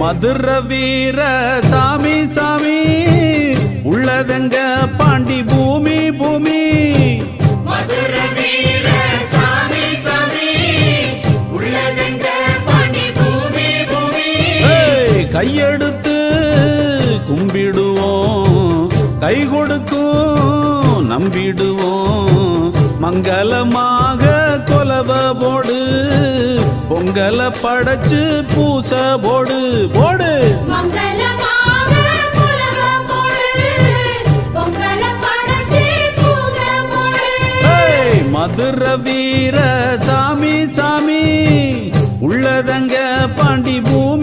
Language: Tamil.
மதுர வீர சாமி சாமி உள்ளதங்க பாண்டி பூமி பூமி மதுர வீர சாமி சாமி உள்ளதங்க பாண்டி பூமி பூமி கையெடுத்து கும்பிடுவோம் கை கொடுக்கும் நம்பிடுவோம் மங்களமாக கொலவ போடு பொங்கல படைச்சு பூச போடு போடு மங்களமாக கொலவ போடு பொங்கல படைச்சு பூச போடு மதுர வீர சாமி சாமி உள்ளதங்க பாண்டி பூமி